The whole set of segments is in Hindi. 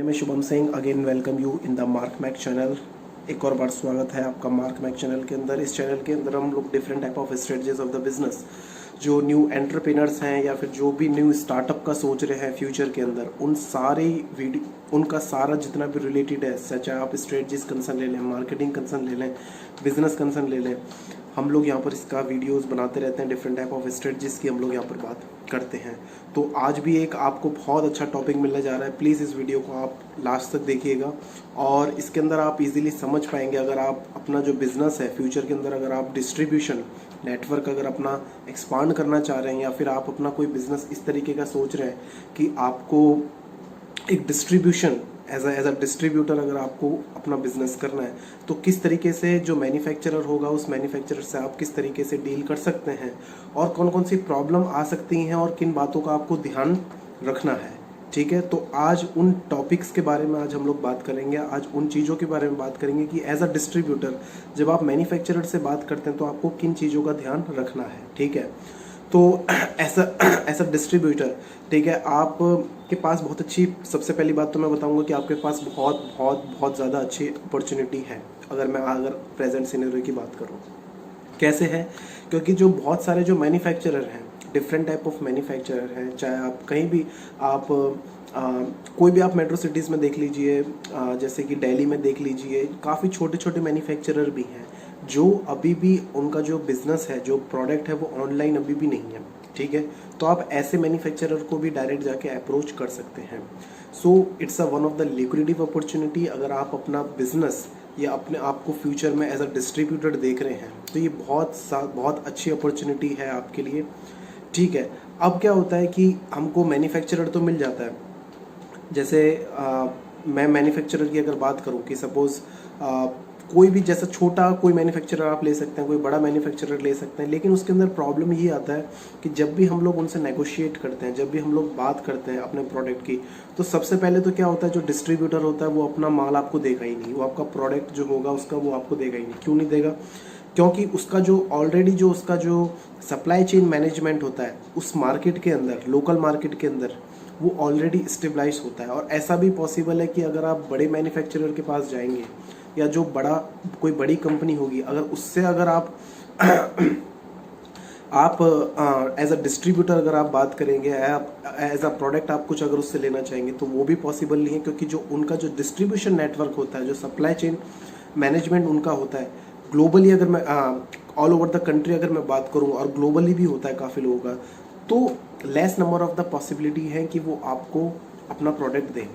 Name is Shubham Singh. Again welcome you in the Mark Mac channel. एक और बार स्वागत है आपका मार्क मैक चैनल के अंदर। इस चैनल के अंदर हम लोग different type of strategies of the business, जो न्यू एंटरप्रेन्योर्स हैं या फिर जो भी न्यू स्टार्टअप का सोच रहे हैं फ्यूचर के अंदर, उन सारे वीडियो, उनका सारा जितना भी रिलेटेड है, सच है आप स्ट्रेटजीज कंसर्न ले लें, मार्केटिंग कंसर्न ले लें, बिजनेस कंसर्न ले लें, हम लोग यहाँ पर इसका वीडियोस बनाते रहते हैं। डिफरेंट टाइप ऑफ स्ट्रेटजीज की हम लोग यहाँ पर बात करते हैं। तो आज भी एक आपको बहुत अच्छा टॉपिक मिलने जा रहा है। प्लीज़ इस वीडियो को आप लास्ट तक देखिएगा और इसके अंदर आप इजीली समझ पाएंगे। अगर आप अपना जो बिजनेस है फ्यूचर के अंदर, अगर आप डिस्ट्रीब्यूशन नेटवर्क अगर अपना एक्सपांड करना चाह रहे हैं या फिर आप अपना कोई बिजनेस इस तरीके का सोच रहे हैं कि आपको एक डिस्ट्रीब्यूशन एज अ डिस्ट्रीब्यूटर अगर आपको अपना बिजनेस करना है, तो किस तरीके से जो मैन्युफैक्चरर होगा उस मैन्युफैक्चरर से आप किस तरीके से डील कर सकते हैं और कौन कौन सी प्रॉब्लम आ सकती हैं और किन बातों का आपको ध्यान रखना है। ठीक है, तो आज उन टॉपिक्स के बारे में आज हम लोग बात करेंगे। आज उन चीज़ों के बारे में बात करेंगे कि एज अ डिस्ट्रीब्यूटर जब आप मैन्युफैक्चरर से बात करते हैं तो आपको किन चीज़ों का ध्यान रखना है। ठीक है, तो ऐसा डिस्ट्रीब्यूटर, ठीक है, आप के पास बहुत अच्छी, सबसे पहली बात तो मैं बताऊंगा कि आपके पास बहुत बहुत बहुत ज़्यादा अच्छी अपॉर्चुनिटी है। अगर प्रेजेंट सिनेरियो की बात करूँ, कैसे है, क्योंकि जो बहुत सारे जो मैन्युफैक्चरर हैं, डिफरेंट टाइप ऑफ मैन्युफैक्चरर हैं, चाहे आप कहीं भी आप कोई भी आप मेट्रो सिटीज़ में देख लीजिए, जैसे कि दिल्ली में देख लीजिए, काफ़ी छोटे छोटे मैन्युफैक्चरर भी हैं जो अभी भी उनका जो बिजनेस है, जो प्रोडक्ट है, वो ऑनलाइन अभी भी नहीं है। ठीक है, तो आप ऐसे मैन्युफैक्चरर को भी डायरेक्ट जाके अप्रोच कर सकते हैं। So it's a one of the liquidity opportunity. अगर आप अपना बिजनेस या अपने आप को फ्यूचर में एज अ डिस्ट्रीब्यूटर देख रहे हैं तो ये बहुत अच्छी अपॉर्चुनिटी है आपके लिए। ठीक है, अब क्या होता है कि हमको मैन्युफैक्चरर तो मिल जाता है। जैसे मैं मैन्युफैक्चरर की अगर बात करूं कि सपोज कोई भी, जैसा छोटा कोई मैन्युफैक्चरर आप ले सकते हैं, कोई बड़ा मैन्युफैक्चरर ले सकते हैं, लेकिन उसके अंदर प्रॉब्लम ये आता है कि जब भी हम लोग उनसे नेगोशिएट करते हैं, जब भी हम लोग बात करते हैं अपने प्रोडक्ट की, तो सबसे पहले तो क्या होता है, जो डिस्ट्रीब्यूटर होता है वो अपना माल आपको देगा ही नहीं, वो आपका प्रोडक्ट जो होगा उसका वो आपको देगा ही नहीं। क्यों नहीं देगा? क्योंकि उसका जो ऑलरेडी जो उसका जो सप्लाई चेन मैनेजमेंट होता है उस मार्केट के अंदर, लोकल मार्केट के अंदर, वो ऑलरेडी स्टेबलाइज होता है। और ऐसा भी पॉसिबल है कि अगर आप बड़े मैन्युफैक्चरर के पास जाएंगे या जो कोई बड़ी कंपनी होगी, अगर उससे अगर आप एज अ डिस्ट्रीब्यूटर अगर आप बात करेंगे, एज अ प्रोडक्ट आप कुछ अगर उससे लेना चाहेंगे तो वो भी पॉसिबल नहीं है, क्योंकि जो उनका जो डिस्ट्रीब्यूशन नेटवर्क होता है, जो सप्लाई चेन मैनेजमेंट उनका होता है ग्लोबली, अगर मैं ऑल ओवर द कंट्री अगर मैं बात करूँ, और ग्लोबली भी होता है काफ़ी लोगों का, तो less number of the possibility है कि वो आपको अपना प्रोडक्ट दें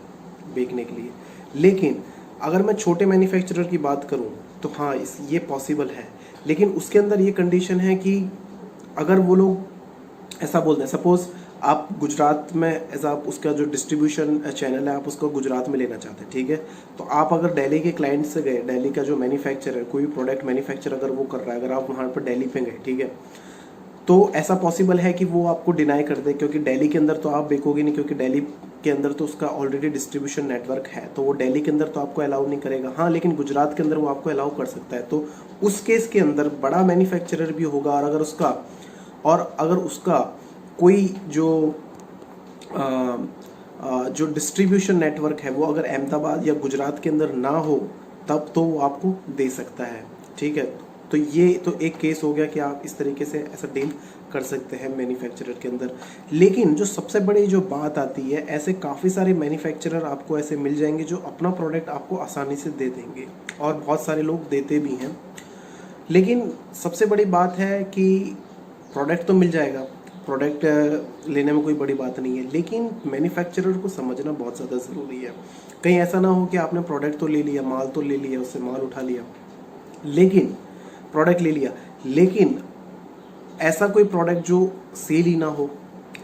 बेचने के लिए। लेकिन अगर मैं छोटे मैन्युफैक्चरर की बात करूं तो हाँ, ये पॉसिबल है, लेकिन उसके अंदर ये कंडीशन है कि अगर वो लोग ऐसा बोलते हैं, सपोज आप गुजरात में एज आप उसका जो डिस्ट्रीब्यूशन चैनल है आप उसको गुजरात में लेना चाहते हैं, ठीक है, तो आप अगर दिल्ली के क्लाइंट से गए, दिल्ली का जो मैन्युफैक्चर है, कोई भी प्रोडक्ट मैन्युफैक्चर अगर वो कर रहा है, अगर आप वहाँ पर दिल्ली पे गए, ठीक है, तो ऐसा पॉसिबल है कि वो आपको डिनाई कर दे, क्योंकि दिल्ली के अंदर तो आप बेचोगे नहीं, क्योंकि दिल्ली के अंदर तो उसका ऑलरेडी डिस्ट्रीब्यूशन नेटवर्क है, तो वो दिल्ली के अंदर तो आपको अलाउ नहीं करेगा। हाँ, लेकिन गुजरात के अंदर वो आपको अलाउ कर सकता है। तो उस केस के अंदर बड़ा मैन्युफैक्चरर भी होगा, और अगर उसका कोई जो डिस्ट्रीब्यूशन नेटवर्क है वो अगर अहमदाबाद या गुजरात के अंदर ना हो, तब तो वो आपको दे सकता है। ठीक है, तो ये तो एक केस हो गया कि आप इस तरीके से ऐसा डील कर सकते हैं मैन्युफैक्चरर के अंदर। लेकिन जो सबसे बड़ी जो बात आती है, ऐसे काफ़ी सारे मैन्युफैक्चरर आपको ऐसे मिल जाएंगे जो अपना प्रोडक्ट आपको आसानी से दे देंगे, और बहुत सारे लोग देते भी हैं। लेकिन सबसे बड़ी बात है कि प्रोडक्ट तो मिल जाएगा, प्रोडक्ट लेने में कोई बड़ी बात नहीं है, लेकिन मैन्युफैक्चरर को समझना बहुत ज़्यादा ज़रूरी है। कहीं ऐसा ना हो कि आपने प्रोडक्ट तो ले लिया, माल तो ले लिया, उससे माल उठा लिया, लेकिन प्रोडक्ट ले लिया, लेकिन ऐसा कोई प्रोडक्ट जो सेल ही ना हो।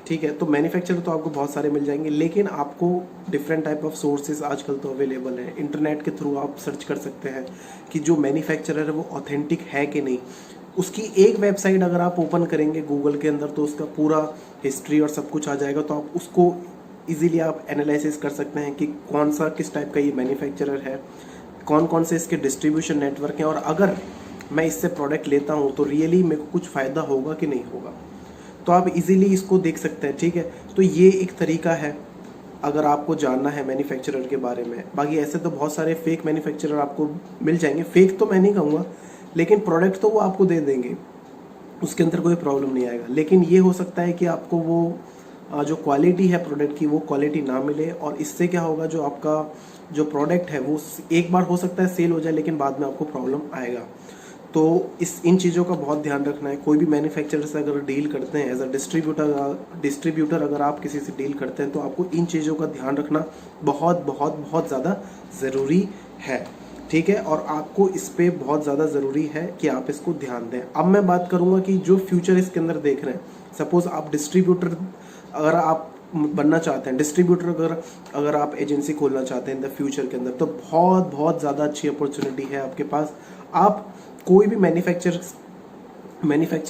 ठीक है, तो मैन्युफैक्चरर तो आपको बहुत सारे मिल जाएंगे, लेकिन आपको डिफरेंट टाइप ऑफ सोर्सेज आजकल तो अवेलेबल है। इंटरनेट के थ्रू आप सर्च कर सकते हैं कि जो मैन्युफैक्चरर है वो ऑथेंटिक है कि नहीं। उसकी एक वेबसाइट अगर आप ओपन करेंगे गूगल के अंदर तो उसका पूरा हिस्ट्री और सब कुछ आ जाएगा, तो आप उसको इजीली आप एनालिसिस कर सकते हैं कि कौन सा किस टाइप का ये मैन्युफैक्चरर है, कौन कौन से इसके डिस्ट्रीब्यूशन नेटवर्क हैं, और अगर मैं इससे प्रोडक्ट लेता हूँ तो रियली मेरे को कुछ फ़ायदा होगा कि नहीं होगा। तो आप इजीली इसको देख सकते हैं। ठीक है, तो ये एक तरीका है अगर आपको जानना है मैन्युफैक्चरर के बारे में। बाकी ऐसे तो बहुत सारे फेक मैन्युफैक्चरर आपको मिल जाएंगे, फेक तो मैं नहीं कहूँगा, लेकिन प्रोडक्ट तो वो आपको दे देंगे, उसके अंदर कोई प्रॉब्लम नहीं आएगा। लेकिन ये हो सकता है कि आपको वो जो क्वालिटी है प्रोडक्ट की वो क्वालिटी ना मिले, और इससे क्या होगा, जो आपका जो प्रोडक्ट है वो एक बार हो सकता है सेल हो जाए, लेकिन बाद में आपको प्रॉब्लम आएगा। तो इन चीज़ों का बहुत ध्यान रखना है। कोई भी मैन्युफैक्चरर से अगर डील करते हैं एज अ डिस्ट्रीब्यूटर अगर आप किसी से डील करते हैं, तो आपको इन चीज़ों का ध्यान रखना बहुत बहुत बहुत ज़्यादा ज़रूरी है, ठीक है। और आपको इस पे बहुत ज़्यादा ज़रूरी है कि आप इसको ध्यान दें। अब मैं बात करूँगा कि जो फ्यूचर इसके अंदर देख रहे हैं, सपोज़ आप डिस्ट्रीब्यूटर अगर आप बनना चाहते हैं, डिस्ट्रीब्यूटर अगर आप एजेंसी खोलना चाहते हैं इन द फ्यूचर के अंदर, तो बहुत बहुत ज़्यादा अच्छी अपॉर्चुनिटी है आपके पास। आप कोई भी मैन्युफैक्चर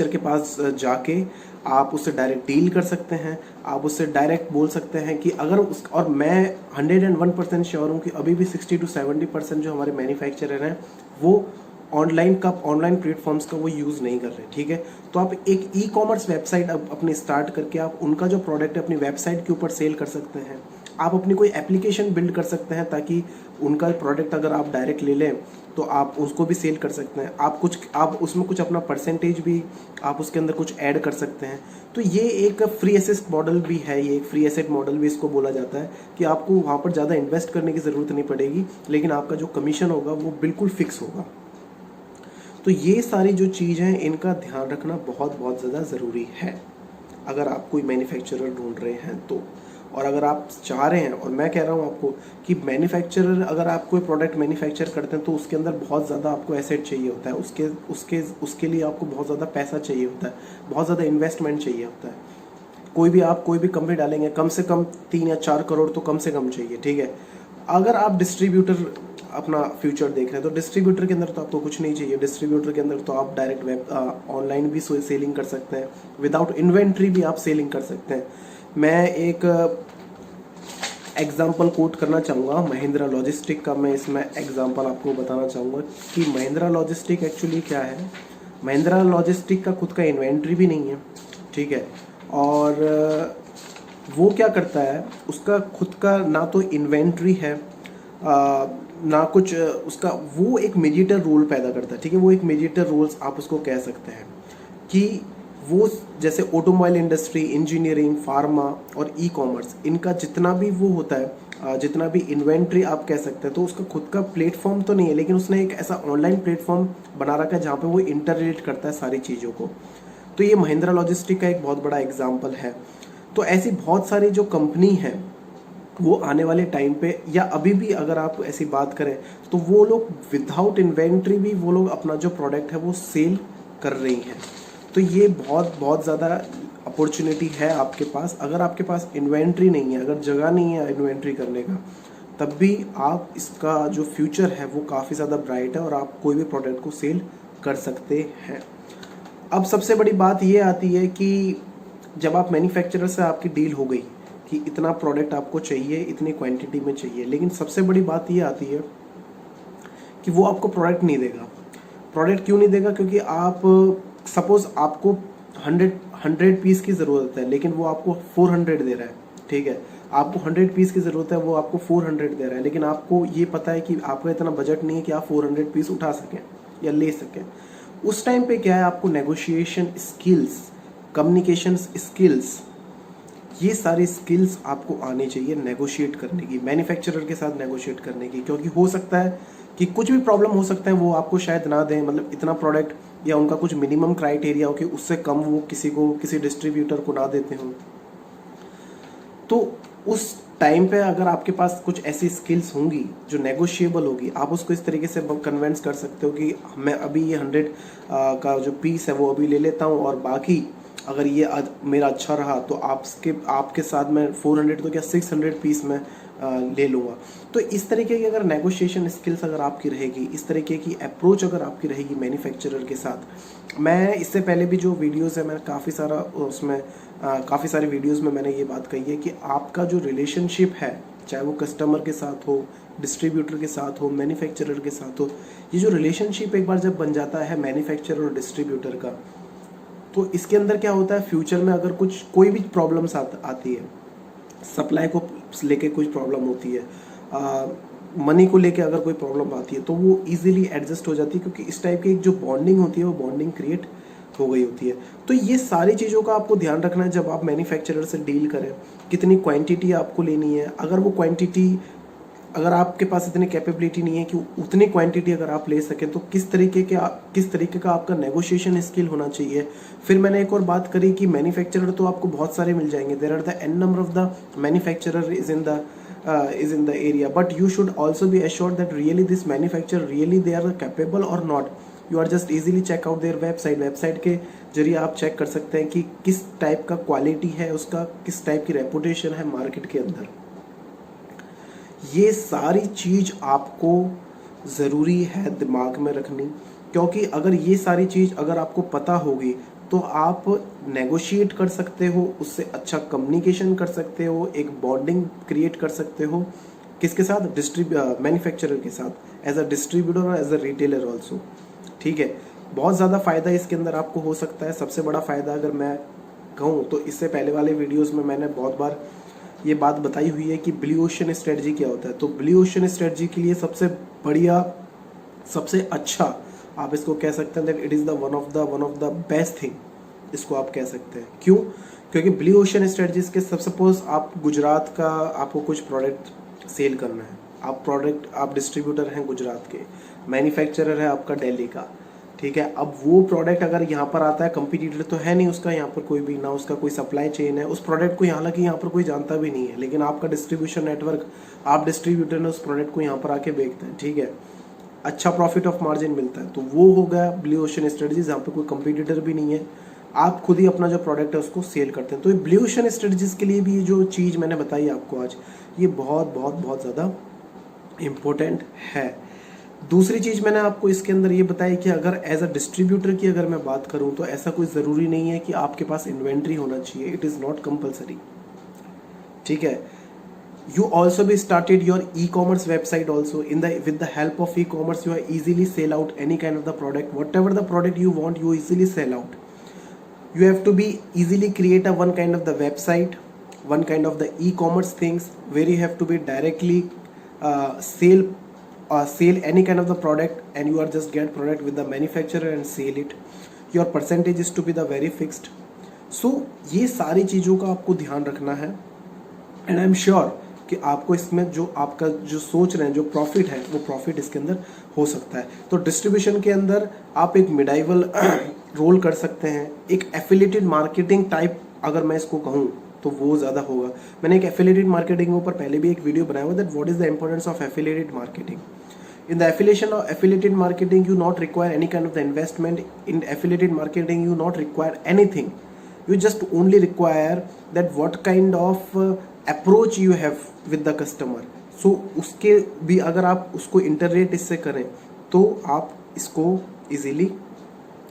के पास जाके आप उससे डायरेक्ट डील कर सकते हैं, आप उससे डायरेक्ट बोल सकते हैं कि अगर उस, और मैं 101% श्योर हूँ कि अभी भी 60 to 70% जो हमारे मैन्युफैक्चरर हैं वो ऑनलाइन प्लेटफॉर्म्स का वो यूज़ नहीं कर रहे, ठीक है। तो आप एक ई कॉमर्स वेबसाइट अपनी स्टार्ट करके आप उनका जो प्रोडक्ट है अपनी वेबसाइट के ऊपर सेल कर सकते हैं। आप अपनी कोई एप्लीकेशन बिल्ड कर सकते हैं ताकि उनका प्रोडक्ट अगर आप डायरेक्ट ले लें तो आप उसको भी सेल कर सकते हैं। आप उसमें कुछ अपना परसेंटेज भी आप उसके अंदर कुछ ऐड कर सकते हैं। तो ये एक फ्री एसेट मॉडल भी है, ये एक फ्री एसेट मॉडल भी इसको बोला जाता है कि आपको वहाँ पर ज़्यादा इन्वेस्ट करने की ज़रूरत नहीं पड़ेगी, लेकिन आपका जो कमीशन होगा वो बिल्कुल फिक्स होगा। तो ये सारी जो चीज़ हैं इनका ध्यान रखना बहुत बहुत ज़्यादा ज़रूरी है अगर आप कोई मैन्युफैक्चरर ढूंढ रहे हैं तो। और अगर आप चाह रहे हैं, और मैं कह रहा हूँ आपको कि मैन्युफैक्चरर अगर आप कोई प्रोडक्ट मैन्युफैक्चर करते हैं तो उसके अंदर बहुत ज़्यादा आपको एसेट चाहिए होता है, उसके लिए आपको बहुत ज़्यादा पैसा चाहिए होता है, बहुत ज़्यादा इन्वेस्टमेंट चाहिए होता है। कोई भी कंपनी डालेंगे कम से कम 3 या 4 करोड़ तो कम से कम चाहिए, ठीक है। अगर आप डिस्ट्रीब्यूटर अपना फ्यूचर देख रहे हैं तो डिस्ट्रीब्यूटर के अंदर तो आपको कुछ नहीं चाहिए। डिस्ट्रीब्यूटर के अंदर तो आप डायरेक्ट ऑनलाइन भी सेलिंग कर सकते हैं, विदाउट इन्वेंट्री भी आप सेलिंग कर सकते हैं। मैं एक एग्जाम्पल कोट करना चाहूँगा महिंद्रा लॉजिस्टिक का। मैं इसमें एग्जाम्पल आपको बताना चाहूँगा कि महिंद्रा लॉजिस्टिक एक्चुअली क्या है। महिंद्रा लॉजिस्टिक का खुद का इन्वेंट्री भी नहीं है, ठीक है। और वो क्या करता है, उसका खुद का ना तो इन्वेंट्री है ना कुछ उसका, वो एक मीडिएटर रोल पैदा करता है, ठीक है। वो एक मीडिएटर रोल्स आप उसको कह सकते हैं कि वो जैसे ऑटोमोबाइल इंडस्ट्री, इंजीनियरिंग, फार्मा और ई कॉमर्स, इनका जितना भी वो होता है, जितना भी इन्वेंट्री आप कह सकते हैं, तो उसका खुद का प्लेटफॉर्म तो नहीं है, लेकिन उसने एक ऐसा ऑनलाइन प्लेटफॉर्म बना रखा है जहाँ पे वो इंटरलेट करता है सारी चीज़ों को। तो ये महिंद्रा लॉजिस्टिक का एक बहुत बड़ा एग्जाम्पल है। तो ऐसी बहुत सारी जो कंपनी है वो आने वाले टाइम पे या अभी भी अगर आप ऐसी बात करें तो वो लोग विदाउट इन्वेंट्री भी वो लोग अपना जो प्रोडक्ट है वो सेल कर रही हैं। तो ये बहुत बहुत ज़्यादा अपॉर्चुनिटी है आपके पास। अगर आपके पास इन्वेंट्री नहीं है, अगर जगह नहीं है इन्वेंट्री करने का, तब भी आप इसका जो फ्यूचर है वो काफ़ी ज़्यादा ब्राइट है और आप कोई भी प्रोडक्ट को सेल कर सकते हैं। अब सबसे बड़ी बात ये आती है कि जब आप मैन्युफैक्चरर से आपकी डील हो गई कि इतना प्रोडक्ट आपको चाहिए, इतनी क्वांटिटी में चाहिए, लेकिन सबसे बड़ी बात ये आती है कि वो आपको प्रोडक्ट नहीं देगा। प्रोडक्ट क्यों नहीं देगा? क्योंकि आप सपोज आपको 100 पीस की ज़रूरत है, लेकिन वो आपको 400 दे रहा है, ठीक है। आपको 100 पीस की ज़रूरत है, वो आपको 400 दे रहा है, लेकिन आपको ये पता है कि आपका इतना बजट नहीं है कि आप 400 पीस उठा सकें या ले सकें। उस टाइम पे क्या है, आपको नेगोशिएशन स्किल्स, कम्युनिकेशन स्किल्स, ये सारी स्किल्स आपको आनी चाहिए नेगोशिएट करने की, मैन्युफैक्चरर के साथ नेगोशिएट करने की। क्योंकि हो सकता है कि कुछ भी प्रॉब्लम हो सकता है, वो आपको शायद ना दें, मतलब इतना प्रोडक्ट या उनका कुछ मिनिमम क्राइटेरिया हो कि उससे कम वो किसी डिस्ट्रीब्यूटर को ना देते हों। तो उस टाइम पे अगर आपके पास कुछ ऐसी स्किल्स होंगी जो नेगोशिएबल होगी, आप उसको इस तरीके से कन्विंस कर सकते हो कि मैं अभी ये 100 का जो पीस है वो अभी ले लेता हूँ, और बाकी अगर ये मेरा अच्छा रहा तो आपके साथ मैं 400 तो क्या 600 पीस में ले लूँगा। तो इस तरीके की अगर नेगोशिएशन स्किल्स अगर आपकी रहेगी, इस तरीके की अप्रोच अगर आपकी रहेगी मैन्युफैक्चरर के साथ। मैं इससे पहले भी जो वीडियोस है, मैंने काफ़ी सारे वीडियोस में मैंने ये बात कही है कि आपका जो रिलेशनशिप है, चाहे वो कस्टमर के साथ हो, डिस्ट्रीब्यूटर के साथ हो, मैन्युफैक्चरर के साथ हो, ये जो रिलेशनशिप एक बार जब बन जाता है मैन्युफैक्चरर और डिस्ट्रीब्यूटर का, तो इसके अंदर क्या होता है, फ्यूचर में अगर कोई भी प्रॉब्लम्स आती है, लेके कुछ प्रॉब्लम होती है, मनी को लेके अगर कोई प्रॉब्लम आती है तो वो इजीली एडजस्ट हो जाती है, क्योंकि इस टाइप की जो बॉन्डिंग होती है वो बॉन्डिंग क्रिएट हो गई होती है। तो ये सारी चीज़ों का आपको ध्यान रखना है जब आप मैन्युफैक्चरर से डील करें। कितनी क्वांटिटी आपको लेनी है, अगर वो क्वांटिटी, अगर आपके पास इतनी कैपेबिलिटी नहीं है कि उतनी क्वांटिटी अगर आप ले सकें, तो किस तरीके का आपका नेगोशिएशन स्किल होना चाहिए। फिर मैंने एक और बात करी कि मैन्युफैक्चरर तो आपको बहुत सारे मिल जाएंगे, there are the n number of the manufacturer is in the area, but you should also be assured that really this manufacturer really they are capable or not. You are just easily check out their website के जरिए आप चेक कर सकते हैं कि किस टाइप का क्वालिटी है उसका, किस टाइप की रेपुटेशन है मार्केट के अंदर। ये सारी चीज आपको ज़रूरी है दिमाग में रखनी, क्योंकि अगर ये सारी चीज़ अगर आपको पता होगी तो आप नेगोशिएट कर सकते हो, उससे अच्छा कम्युनिकेशन कर सकते हो, एक बॉन्डिंग क्रिएट कर सकते हो। किसके साथ? मैन्युफैक्चरर के साथ, एज अ डिस्ट्रीब्यूटर और एज अ रिटेलर ऑल्सो। ठीक है, बहुत ज़्यादा फ़ायदा इसके अंदर आपको हो सकता है। सबसे बड़ा फ़ायदा अगर मैं कहूँ तो इससे पहले वाले वीडियोज़ में मैंने बहुत बार ये बात बताई हुई है कि ब्लू ओशन स्ट्रेटजी क्या होता है। तो ब्लू ओशन स्ट्रेटजी के लिए सबसे बढ़िया, सबसे अच्छा आप इसको कह सकते हैं that it is the one of the best thing, इसको आप कह सकते हैं। क्यों? क्योंकि ब्लू ओशन स्ट्रेटजीज के सपोज आप गुजरात का, आपको कुछ प्रोडक्ट सेल करना है, आप डिस्ट्रीब्यूटर हैं गुजरात के, मैन्युफैक्चरर है आपका दिल्ली का। ठीक है, अब वो प्रोडक्ट अगर यहाँ पर आता है, कंपटीटर तो है नहीं उसका यहाँ पर कोई भी, ना उसका कोई सप्लाई चेन है, उस प्रोडक्ट को हालांकि यहाँ पर कोई जानता भी नहीं है, लेकिन आपका डिस्ट्रीब्यूशन नेटवर्क, आप डिस्ट्रीब्यूटर ने उस प्रोडक्ट को यहाँ पर आके बेचते हैं। ठीक है, अच्छा प्रॉफिट ऑफ मार्जिन मिलता है, तो वो हो गया ब्लू ओशन स्ट्रेटजी, जहाँ पे कोई कंपटीटर भी नहीं है, आप खुद ही अपना जो प्रोडक्ट है उसको सेल करते हैं। तो ये ब्लू ओशन स्ट्रेटजीज के लिए भी जो चीज़ मैंने बताई आपको आज, ये बहुत बहुत बहुत ज़्यादा इम्पोर्टेंट है। दूसरी चीज़ मैंने आपको इसके अंदर ये बताई कि अगर एज अ डिस्ट्रीब्यूटर की अगर मैं बात करूँ तो ऐसा कोई ज़रूरी नहीं है कि आपके पास इन्वेंट्री होना चाहिए, इट इज़ नॉट कंपल्सरी। ठीक है, you also be started your e-commerce website also. With the help of e-commerce you are easily sell out any kind of the product, whatever the product you want, you easily sell out. You have to be easily create a one kind of the website, one kind of the e-commerce things where you have to be directly sell any kind of the product, and you are just get product with the manufacturer and sell it. Your percentage is to be the very fixed. So ये सारी चीज़ों का आपको ध्यान रखना है, एंड आई एम श्योर कि आपको इसमें जो आपका जो सोच रहे हैं जो प्रॉफिट है वो प्रॉफिट इसके अंदर हो सकता है। तो डिस्ट्रीब्यूशन के अंदर आप एक मिडाइवल रोल कर सकते हैं, एक एफिलिएटेड मार्केटिंग टाइप अगर मैं इसको कहूँ तो वो ज़्यादा होगा। मैंने एक एफिलिएटेड मार्केटिंग के ऊपर पहले भी एक वीडियो बनाया हुआ, that what is the importance of affiliated marketing. In the affiliated marketing, you not require any kind of the investment. In affiliated marketing, you not require anything. You just only require that what kind of approach you have with the customer. So उसके भी अगर आप उसको इंटररेट इससे करें तो आप इसको इजीली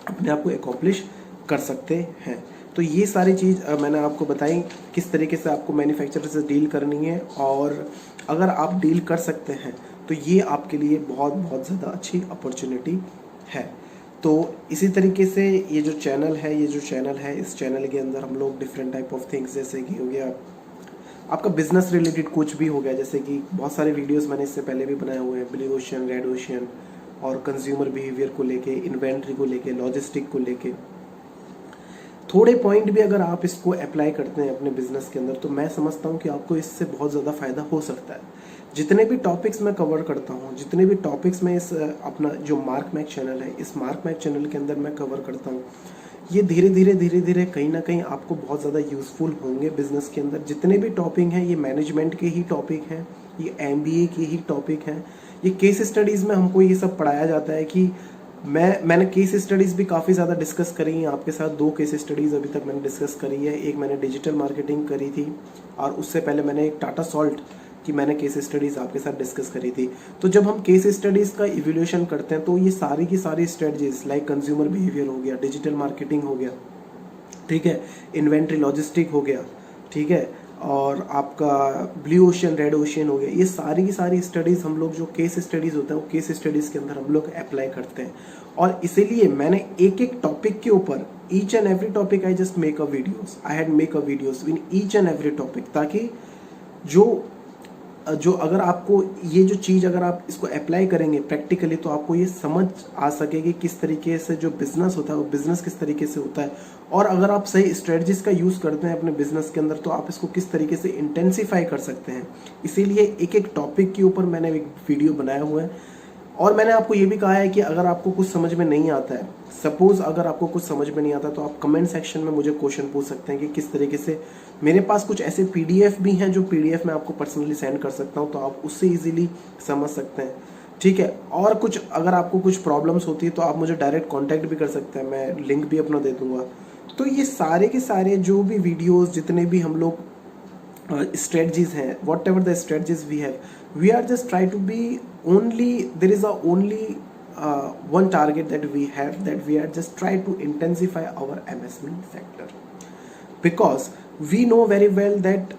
अपने आप को accomplish कर सकते हैं। तो ये सारी चीज़ मैंने आपको बताई किस तरीके से आपको मैन्युफैक्चरर से डील करनी है, और अगर आप डील कर सकते हैं तो ये आपके लिए बहुत बहुत ज़्यादा अच्छी अपॉर्चुनिटी है। तो इसी तरीके से ये जो चैनल है, इस चैनल के अंदर हम लोग डिफरेंट टाइप ऑफ थिंग्स, जैसे कि हो गया आपका बिजनेस रिलेटेड कुछ भी हो गया, जैसे कि बहुत सारे वीडियोस मैंने इससे पहले भी बनाए हुए हैं, ब्लू ओशन, रेड ओशन, और कंज्यूमर बिहेवियर को लेके, इन्वेंट्री को लेके, लॉजिस्टिक को लेके। थोड़े पॉइंट भी अगर आप इसको अप्लाई करते हैं अपने बिजनेस के अंदर तो मैं समझता हूँ कि आपको इससे बहुत ज़्यादा फायदा हो सकता है। जितने भी टॉपिक्स मैं कवर करता हूँ, जितने भी टॉपिक्स मैं इस अपना जो मार्क मैक चैनल है, इस मार्क मैक चैनल के अंदर मैं कवर करता हूँ, ये धीरे धीरे कहीं ना कहीं आपको बहुत ज़्यादा यूज़फुल होंगे बिजनेस के अंदर। जितने भी टॉपिक हैं ये मैनेजमेंट के ही टॉपिक हैं, ये MBA के ही टॉपिक हैं, ये केस स्टडीज़ में हमको ये सब पढ़ाया जाता है कि मैंने केस स्टडीज़ भी काफ़ी ज़्यादा डिस्कस करी हैं आपके साथ। 2 केस स्टडीज़ अभी तक मैंने डिस्कस करी है। एक मैंने डिजिटल मार्केटिंग करी थी, और उससे पहले मैंने एक टाटा सॉल्ट की मैंने केस स्टडीज़ आपके साथ डिस्कस करी थी। तो जब हम केस स्टडीज़ का इवोल्यूशन करते हैं तो ये सारी की सारी स्ट्रेटजीज लाइक कंज्यूमर बिहेवियर हो गया, डिजिटल मार्केटिंग हो गया, ठीक है, इन्वेंट्री लॉजिस्टिक हो गया, ठीक है, और आपका ब्लू ओशन, रेड ओशन हो गया, ये सारी की सारी स्टडीज़ हम लोग जो केस स्टडीज़ होते हैं वो केस स्टडीज़ के अंदर हम लोग अप्लाई करते हैं। और इसीलिए मैंने एक एक टॉपिक के ऊपर, each and every topic I just make a videos, I had make a videos in each and every topic, ताकि जो अगर आपको ये जो चीज़ अगर आप इसको अप्लाई करेंगे प्रैक्टिकली तो आपको ये समझ आ सकेगी किस तरीके से जो बिजनेस होता है वो बिजनेस किस तरीके से होता है, और अगर आप सही स्ट्रेटजीज का यूज़ करते हैं अपने बिजनेस के अंदर तो आप इसको किस तरीके से इंटेंसिफाई कर सकते हैं। इसीलिए एक एक टॉपिक के ऊपर मैंने एक वीडियो बनाया हुआ है, और मैंने आपको ये भी कहा है कि अगर आपको कुछ समझ में नहीं आता है, सपोज अगर आपको कुछ समझ में नहीं आता तो आप कमेंट सेक्शन में मुझे क्वेश्चन पूछ सकते हैं कि किस तरीके से। मेरे पास कुछ ऐसे पीडीएफ भी हैं जो पीडीएफ मैं आपको पर्सनली सेंड कर सकता हूं, तो आप उससे इजीली समझ सकते हैं, ठीक है। और कुछ अगर आपको कुछ प्रॉब्लम्स होती है तो आप मुझे डायरेक्ट कॉन्टैक्ट भी कर सकते हैं, मैं लिंक भी अपना दे दूंगा। तो ये सारे के सारे जो भी वीडियोज़ जितने भी हम लोग strategies हैं, whatever the strategies we are just try to be only, there is a only one target that we have, that we are just try to intensify our MSME sector, because we know very well that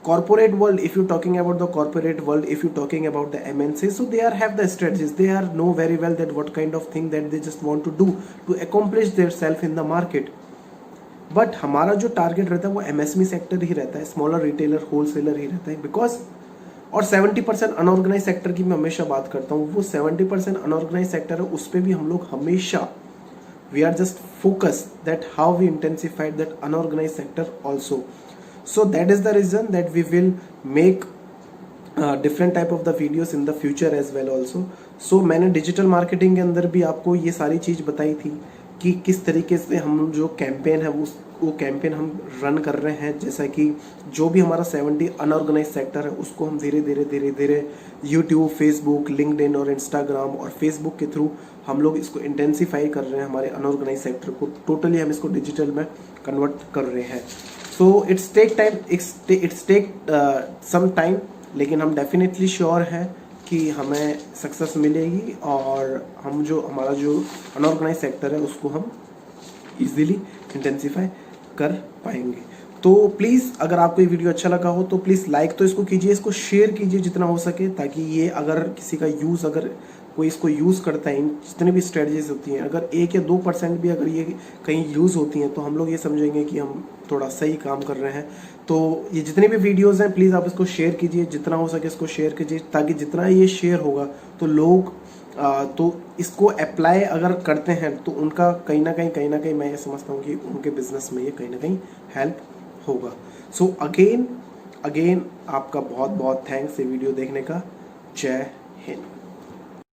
corporate world, if you're talking about the corporate world, if you're talking about the MNC, so they are have the strategies, they are know very well that what kind of thing that they just want to do to accomplish their self in the market. But हमारा जो टारगेट रहता है वो एमएसएमई सेक्टर ही रहता है, स्मॉलर रिटेलर होलसेलर ही रहता है, बिकॉज और 70% अनऑर्गेनाइज सेक्टर की मैं हमेशा बात करता हूँ, वो 70% अनऑर्गेनाइज सेक्टर है, उस पर भी हम लोग हमेशा we are just focus that how we intensified that unorganise sector also. So that is the reason that we will make different type of the videos in the future as well also. So मैंने डिजिटल मार्केटिंग के अंदर भी आपको ये सारी चीज़ बताई थी कि किस तरीके से हम जो कैंपेन है वो कैंपेन हम रन कर रहे हैं, जैसा कि जो भी हमारा 70 अनऑर्गेनाइज सेक्टर है उसको हम धीरे धीरे यूट्यूब, फेसबुक, लिंक्डइन और इंस्टाग्राम और फेसबुक के थ्रू हम लोग इसको इंटेंसिफाई कर रहे हैं, हमारे अनऑर्गेनाइज सेक्टर को टोटली हम इसको डिजिटल में कन्वर्ट कर रहे हैं। So it's take time, it's take some time, लेकिन हम डेफिनेटली श्योर हैं कि हमें सक्सेस मिलेगी और हम जो हमारा जो अनऑर्गेनाइज सेक्टर है उसको हम इजीली इंटेंसिफाई कर पाएंगे। तो प्लीज़ अगर आपको ये वीडियो अच्छा लगा हो तो प्लीज़ लाइक तो इसको कीजिए, इसको शेयर कीजिए जितना हो सके, ताकि ये अगर किसी का यूज़, अगर कोई इसको यूज़ करता है, इन जितनी भी स्ट्रेटजीज होती हैं, अगर 1 या 2% भी अगर ये कहीं यूज़ होती हैं तो हम लोग ये समझेंगे कि हम थोड़ा सही काम कर रहे हैं। तो ये जितने भी वीडियोज़ हैं प्लीज़ आप इसको शेयर कीजिए, जितना हो सके इसको शेयर कीजिए, ताकि जितना ये शेयर होगा तो लोग तो इसको अप्लाई अगर करते हैं तो उनका कहीं ना कहीं मैं ये समझता हूँ कि उनके बिजनेस में ये कहीं ना कहीं हेल्प होगा। सो अगेन आपका बहुत बहुत थैंक्स ये वीडियो देखने का। जय हिंद।